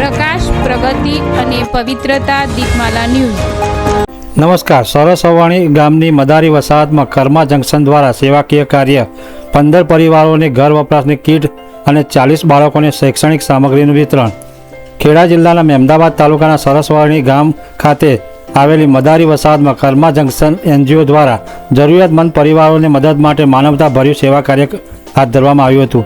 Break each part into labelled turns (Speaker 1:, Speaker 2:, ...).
Speaker 1: પ્રકાશ, પ્રગતિ અને પવિત્રતા દીપમાલા ન્યૂઝ।
Speaker 2: નમસ્કાર। સરસવાણી ગામની મદારી વસાહતમાં કર્મા જંકશન દ્વારા સેવાકીય કાર્ય 15 પરિવારોને ઘર વપરાશની કીટ અને 40 બાળકોને શૈક્ષણિક સામગ્રીનું વિતરણ। ખેડા જિલ્લાના મહેમદાવાદ તાલુકાના સરસવાણી ગામ ખાતે આવેલી મદારી વસાહતમાં કર્મા જંકશન NGO દ્વારા જરૂરિયાતમંદ પરિવારોને મદદ માટે માનવતાભર્યું સેવા કાર્ય હાથ ધરવામાં આવ્યું હતું।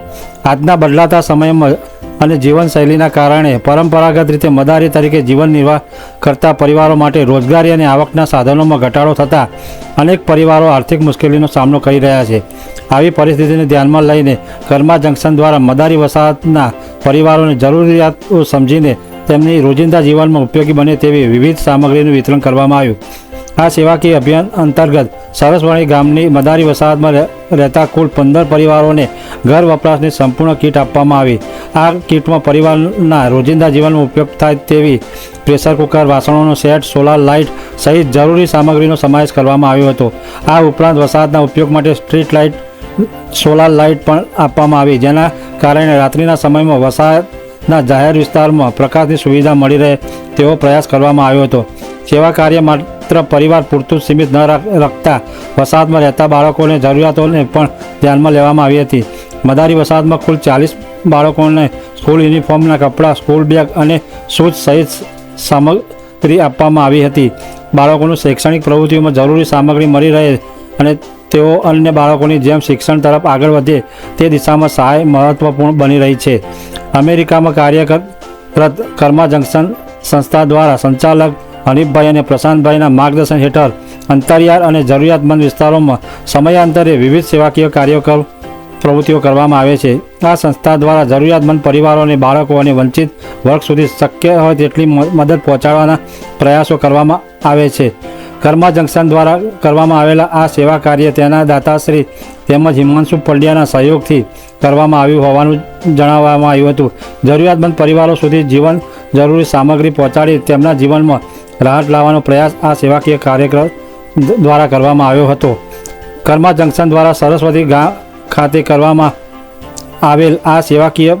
Speaker 2: આજના બદલાતા સમયમાં અને જીવનશૈલીના કારણે પરંપરાગત રીતે મદારી તરીકે જીવન નિર્વાહ કરતા પરિવારો માટે રોજગારી અને આવકના સાધનોમાં ઘટાડો થતાં અનેક પરિવારો આર્થિક મુશ્કેલીનો સામનો કરી રહ્યા છે। આવી પરિસ્થિતિને ધ્યાનમાં લઈને કર્મા જંકશન દ્વારા મદારી વસાહતના પરિવારોને જરૂરિયાતો સમજીને તેમની રોજિંદા જીવનમાં ઉપયોગી બને તેવી વિવિધ સામગ્રીનું વિતરણ કરવામાં આવ્યું। આ સેવાકીય અભિયાન અંતર્ગત સરસવાણી ગામની મદારી વસાહતમાં રહેતા કુલ 15 પરિવારોને ઘર વપરાશની સંપૂર્ણ કીટ આપવામાં આવી। આ કીટમાં પરિવારના રોજિંદા જીવનમાં ઉપયોગ થાય તેવી પ્રેશર કુકર, વાસણોનો સેટ, સોલાર લાઇટ સહિત જરૂરી સામગ્રીનો સમાવેશ કરવામાં આવ્યો હતો। આ ઉપરાંત વસાહતના ઉપયોગ માટે સ્ટ્રીટ લાઇટ, સોલાર લાઇટ પણ આપવામાં આવી, જેના કારણે રાત્રિના સમયમાં વસાહતના જાહેર વિસ્તારમાં પ્રકાશની સુવિધા મળી રહે તેવો પ્રયાસ કરવામાં આવ્યો હતો। સેવા કાર્ય માત્ર પરિવાર પૂરતું સીમિત ન રાખતા વસાહતમાં રહેતા બાળકોની જરૂરિયાતોને પણ ધ્યાનમાં લેવામાં આવી હતી। મદારી વસાહતમાં કુલ 40 બાળકોને સ્કૂલ યુનિફોર્મના કપડાં, સ્કૂલ બેગ અને શૂઝ સહિત સામગ્રી આપવામાં આવી હતી। બાળકોનું શૈક્ષણિક પ્રવૃત્તિઓમાં જરૂરી સામગ્રી મળી રહે અને તેઓ અન્ય બાળકોની જેમ શિક્ષણ તરફ આગળ વધે તે દિશામાં સહાય મહત્વપૂર્ણ બની રહી છે। અમેરિકામાં કાર્યરત કર્મા જંકશન સંસ્થા દ્વારા સંચાલક હનીફભાઈ અને પ્રશાંતભાઈના માર્ગદર્શન હેઠળ અંતરિયાળ અને જરૂરિયાતમંદ વિસ્તારોમાં સમયાંતરે વિવિધ સેવાકીય કાર્યો પ્રવૃત્તિઓ કરવામાં આવે છે। આ સંસ્થા દ્વારા જરૂરિયાતમંદ પરિવારો અને બાળકો અને વંચિત વર્ગ સુધી શક્ય હોય તેટલી મદદ પહોંચાડવાના પ્રયાસો કરવામાં આવે છે। કર્મા જંકશન દ્વારા કરવામાં આવેલા આ સેવા કાર્ય તેના દાતાશ્રી તેમજ હિમાંશુ પંડ્યાના સહયોગથી કરવામાં આવ્યું હોવાનું જણાવવામાં આવ્યું હતું। જરૂરિયાતમંદ પરિવારો સુધી જીવન જરૂરી સામગ્રી પહોંચાડી તેમના જીવનમાં રાહત લાવવાનો પ્રયાસ આ સેવાકીય કાર્યક્રમ દ્વારા કરવામાં આવ્યો હતો। કર્મા જંકશન દ્વારા સરસ્વતી ગામ ખાતે કરવામાં આવેલ આ સેવાકીય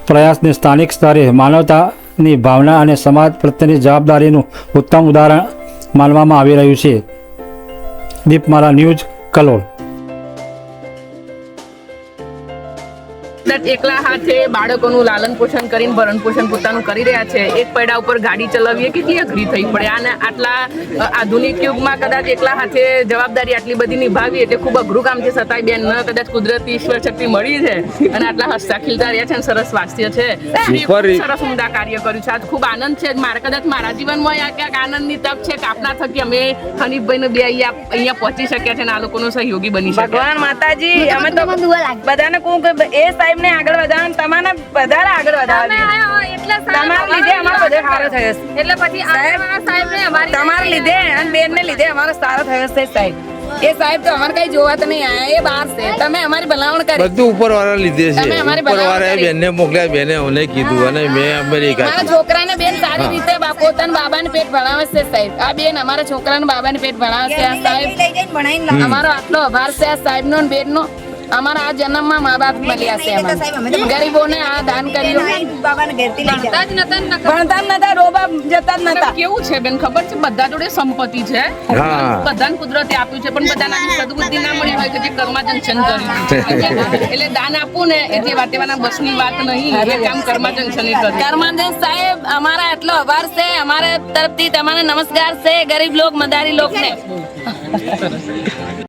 Speaker 2: પ્રયાસને સ્થાનિક સ્તરે માનવતાની ભાવના અને સમાજ પ્રત્યેની જવાબદારીનું ઉત્તમ ઉદાહરણ માનવામાં આવી રહ્યું છે। દીપમાલા ન્યૂઝ, કલોલ।
Speaker 3: એકલા હાથે બાળકોનું લાલન પોષણ કરીને ભરણ પોષણ પોતાનું કરી રહ્યા છે। એક પૈડા ઉપર ગાડી ચલાવીએ કેટલી અઘરી થઈ પડે અને આટલા આધુનિક યુગમાં કદાચ એકલા હાથે જવાબદારી આટલી બધી નિભાવી એટલે ખૂબ અઘરું કામ છે। છતાંય બેન કદાચ કુદરતી ઈશ્વર શક્તિ મળી છે અને આટલા હસતા ખીલતા રહ્યા છે અને સરસ સ્વાસ્થ્ય છે। સરસ ઉમદા કાર્ય કર્યું છે। આજ ખૂબ આનંદ છે। કદાચ મારા જીવનમાં આ ક્યાંક આનંદની તક છે કે આપના થકી અમે હનીફભાઈને બે અહીંયા પહોંચી શક્યા છે અને આ લોકોનો સહયોગી બની શક્યા।
Speaker 4: ભગવાન માતાજી અમે તો બધાને કહું કે એ સાહેબ ને આગળ વધારવાનું, તમારે બધાને આગળ વધારવાનું એટલે તમારા લીધે અમારો બધે સારો થયો છે। એટલે પછી સાહેબ ને અમારી તમારા લીધે અને બેન ને લીધે અમારો સારો થયો છે। સાહેબ એ સાહેબ તો અમારે કઈ જોવા તો નહીં આયા, એ બહાર છે। તમે અમારી ભલામણ કરી,
Speaker 5: બધું ઉપરવાળા લીધે છે। ઉપરવાળાએ બેનને મોકલ્યા, બેને અમને કીધું અને મેં અમેરિકા
Speaker 4: મારા છોકરાને બેન સારી રીતે પોતાના બાબાને પેટ ભણાવે છે। સાહેબ આ બેન અમારા છોકરાને બાબાને પેટ ભણાવે છે। આ સાહેબ અમારો આટલો આભાર છે આ સાહેબનો અને બેનનો। અમારા આ જન્મમાં મા બાપ મળ્યા છે। ગરીબોને આ દાન કર્યું, ભણતા નતા, રોબા જતા જ નતા।
Speaker 3: કેવું છે બેન ખબર છે, બધા જોડે સંપત્તિ છે, બધાને કુદરતે આપ્યું છે, પણ બધાના સદબુદ્ધિ ના મળી હોય કે જે કર્મા જંકશન કર્યું એટલે દાન આપવું ને એ જે વાતેવાના બસની વાત નહીં, એ કામ કર્મા જંકશન કર્યું।
Speaker 4: કર્મા જંકશન સાહેબ અમારા આટલો આભાર છે, અમારા તરફથી તમારે નમસ્કાર છે ગરીબ લોક મદારી લોક ને।